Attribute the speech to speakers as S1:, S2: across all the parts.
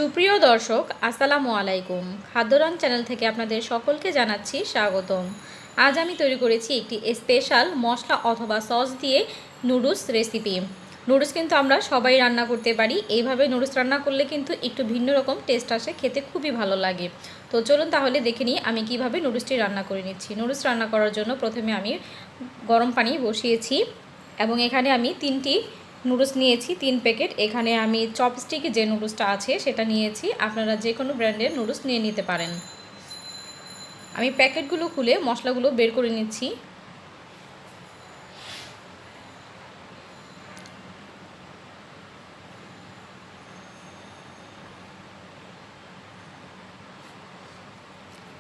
S1: সুপ্রিয় দর্শক আসসালামু আলাইকুম। খাদ্য রং চ্যানেল থেকে আপনাদের সকলকে জানাচ্ছি স্বাগতম। আজ আমি তৈরি করেছি একটি স্পেশাল মশলা অথবা সস দিয়ে নুডলস রেসিপি। নুডলস কিন্তু আমরা সবাই রান্না করতে পারি। এইভাবে নুডলস রান্না করলে কিন্তু একটু ভিন্ন রকম টেস্ট আসে, খেতে খুবই ভালো লাগে। তো চলুন তাহলে দেখে নিই আমি কিভাবে নুডলসটি রান্না করে নিচ্ছি। নুডলস রান্না করার জন্য প্রথমে আমি গরম পানি বসিয়েছি এবং এখানে আমি 3টি নুডলস নিয়েছি, 3 প্যাকেট। এখানে আমি চপস্টিক যে নুডলসটা আছে সেটা নিয়েছি। আপনারা যে কোনো ব্র্যান্ডের নুডলস নিয়ে নিতে পারেন। আমি প্যাকেটগুলো খুলে মশলাগুলো বের করে নিচ্ছি।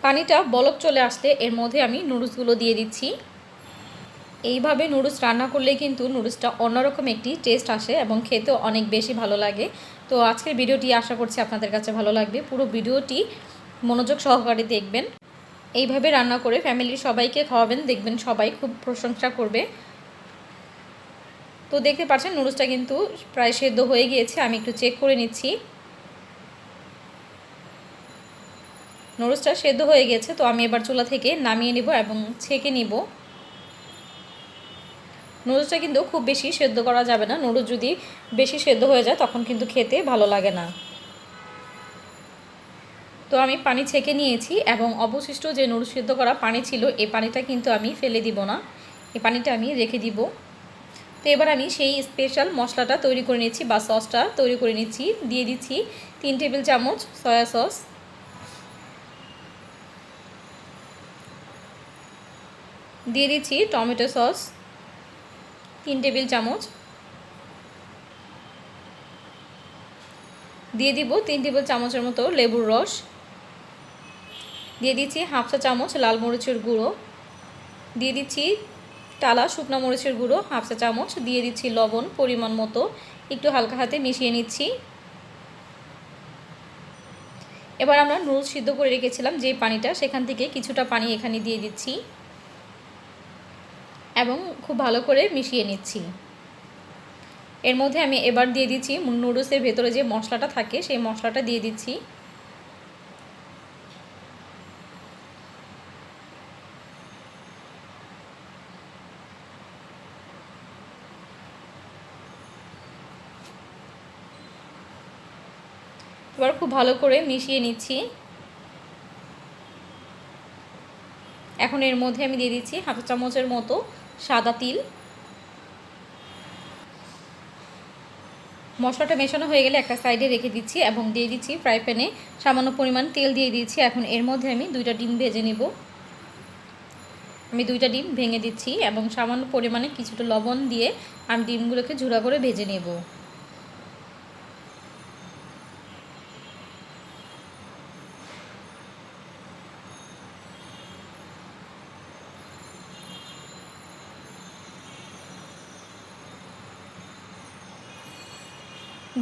S1: পানিটা বলক চলে আসলে এর মধ্যে আমি নুডলসগুলো দিয়ে দিচ্ছি। এইভাবে নুডলস রান্না করলে কিন্তু নুডলসটা অন্যরকম একটি টেস্ট আসে এবং খেতেও অনেক বেশি ভালো লাগে। তো আজকের ভিডিওটি আশা করছি আপনাদের কাছে ভালো লাগবে। পুরো ভিডিওটি মনোযোগ সহকারে দেখবেন। এইভাবে রান্না করে ফ্যামিলির সবাইকে খাওয়াবেন, দেখবেন সবাই খুব প্রশংসা করবে। তো দেখতে পাচ্ছেন নুডলসটা কিন্তু প্রায় সেদ্ধ হয়ে গিয়েছে। আমি একটু চেক করে নিচ্ছি। নুডলসটা সেদ্ধ হয়ে গেছে, তো আমি এবার চুলা থেকে নামিয়ে নেব এবং ছেঁকে নিব। নুডলসটা কিন্তু খুব বেশি সেদ্ধ করা যাবে না। নুডলস যদি বেশি সেদ্ধ হয়ে যায় তখন কিন্তু খেতে ভালো লাগে না। তো আমি পানি ছেঁকে নিয়েছি এবং অবশিষ্ট যে নুডলস সেদ্ধ করা পানি ছিল এই পানিটা কিন্তু আমি ফেলে দিব না, এই পানিটা আমি রেখে দিব। তো এবার আমি সেই স্পেশাল মশলাটা তৈরি করে নিচ্ছি বা সসটা তৈরি করে নিচ্ছি। দিয়ে দিচ্ছি 3 টেবিল চামচ সয়া সস, দিয়ে দিচ্ছি টমেটো সস 3 টেবিল চামচ, দিয়ে দিব 3 টেবিল চামচের মতো লেবুর রস, দিয়ে দিচ্ছি হাফ চা চামচ লাল মরিচের গুঁড়ো, দিয়ে দিচ্ছি টালা শুকনো মরিচের গুঁড়ো হাফ চা চামচ, দিয়ে দিচ্ছি লবণ পরিমাণ মতো, একটু হালকা হাতে মিশিয়ে নিচ্ছি। এবার আমরা নুডলস সিদ্ধ করে রেখেছিলাম যে পানিটা, সেখান থেকে কিছুটা পানি এখানে দিয়ে দিচ্ছি এবং খুব ভালো করে মিশিয়ে নিচ্ছি। এর মধ্যে আমি এবার দিয়ে দিচ্ছি নুডলসের ভেতরে যে মশলাটা থাকে সেই মশলাটা দিয়ে দিচ্ছি। এবার খুব ভালো করে মিশিয়ে নিচ্ছি। এখন এর মধ্যে আমি দিয়ে দিচ্ছি হাফ চামচের মতো সাদা তিল। মশলাটা মেশানো হয়ে গেলে একটা সাইডে রেখে দিচ্ছি এবং দিয়ে দিচ্ছি ফ্রাই প্যানে সামান্য পরিমাণ তেল দিয়ে দিয়েছি। এখন এর মধ্যে আমি 2টা ডিম ভেজে নেব। আমি 2টা ডিম ভেঙে দিচ্ছি এবং সামান্য পরিমাণে কিছুটা লবণ দিয়ে আমি ডিমগুলোকে ঝুরা করে ভেজে নেব।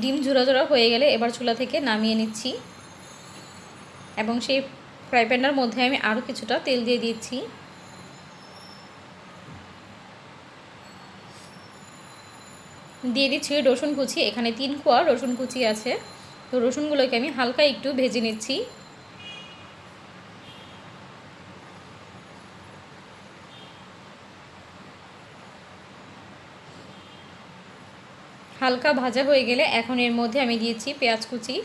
S1: ডিম ঝুরা ঝুরা হয়ে গেলে এবার চুলা থেকে নামিয়ে নিচ্ছি এবং সেই ফ্রাই প্যানের মধ্যে আমি আরও কিছুটা তেল দিয়ে দিচ্ছি। দিয়ে দিচ্ছি রসুন কুচি, এখানে 3 কোয়া রসুন কুচি আছে। তো রসুনগুলোকে আমি হালকা একটু ভেজে নিচ্ছি। হালকা ভাজা হয়ে গেলে এখন এর মধ্যে আমি দিয়েছি পেঁয়াজ কুচি।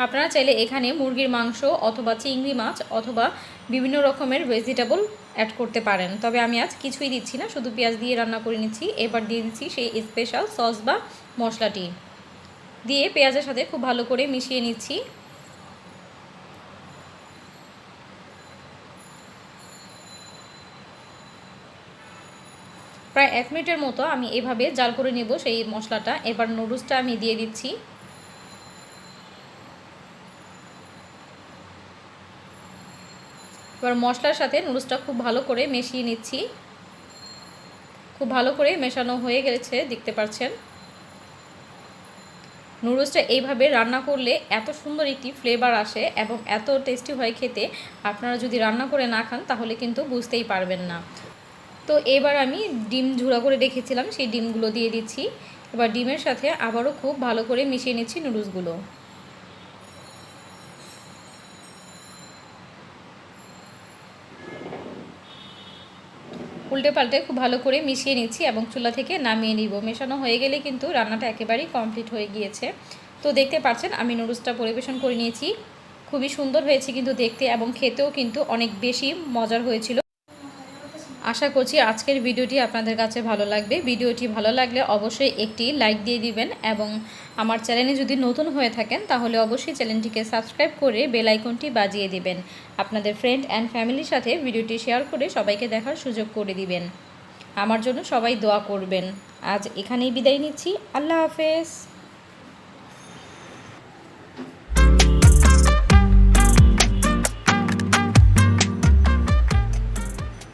S1: আপনারা চাইলে এখানে মুরগির মাংস অথবা চিংড়ি মাছ অথবা বিভিন্ন রকমের ভেজিটেবল অ্যাড করতে পারেন, তবে আমি আজ কিছুই দিচ্ছি না, শুধু পেঁয়াজ দিয়ে রান্না করে নিচ্ছি। এবার দিয়ে দিচ্ছি সেই স্পেশাল সস বা মশলাটি, দিয়ে পেঁয়াজের সাথে খুব ভালো করে মিশিয়ে নিচ্ছি। প্রায় 1 মিনিটের মতো আমি এভাবে জাল করে নেব সেই মশলাটা। এবার নুডলসটা আমি দিয়ে দিচ্ছি। এবার মশলার সাথে নুডলসটা খুব ভালো করে মিশিয়ে নিচ্ছি। খুব ভালো করে মেশানো হয়ে গেছে, দেখতে পাচ্ছেন। নুডলসটা এইভাবে রান্না করলে এত সুন্দর একটি ফ্লেভার আসে এবং এত টেস্টি হয় খেতে, আপনারা যদি রান্না করে না খান তাহলে কিন্তু বুঝতেই পারবেন না। তো এবার আমি ডিম ঝুরা করে রেখেছিলাম সেই ডিমগুলো দিয়ে দিচ্ছি। এবার ডিমের সাথে আবারও খুব ভালো করে মিশিয়ে নিচ্ছি নুডলসগুলো। উল্টে পাল্টে খুব ভালো করে মিশিয়ে নিচ্ছি এবং চুলা থেকে নামিয়ে নিব। মেশানো হয়ে গেলে কিন্তু রান্নাটা একেবারেই কমপ্লিট হয়ে গিয়েছে। তো দেখতে পাচ্ছেন আমি নুডলসটা পরিবেশন করে নিয়েছি। খুবই সুন্দর হয়েছে কিন্তু দেখতে, এবং খেতেও কিন্তু অনেক বেশি মজার হয়েছিল। আশা করছি আজকের ভিডিওটি আপনাদের কাছে ভালো লাগবে। ভিডিওটি ভালো লাগলে অবশ্যই একটি লাইক দিয়ে দিবেন, এবং আমার চ্যানেলে যদি নতুন হয়ে থাকেন তাহলে অবশ্যই চ্যানেলটিকে সাবস্ক্রাইব করে বেল আইকনটি বাজিয়ে দিবেন। আপনাদের ফ্রেন্ড অ্যান্ড ফ্যামিলির সাথে ভিডিওটি শেয়ার করে সবাইকে দেখার সুযোগ করে দিবেন। আমার জন্য সবাই দোয়া করবেন। আজ এখানেই বিদায় নিচ্ছি। আল্লাহ হাফেজ।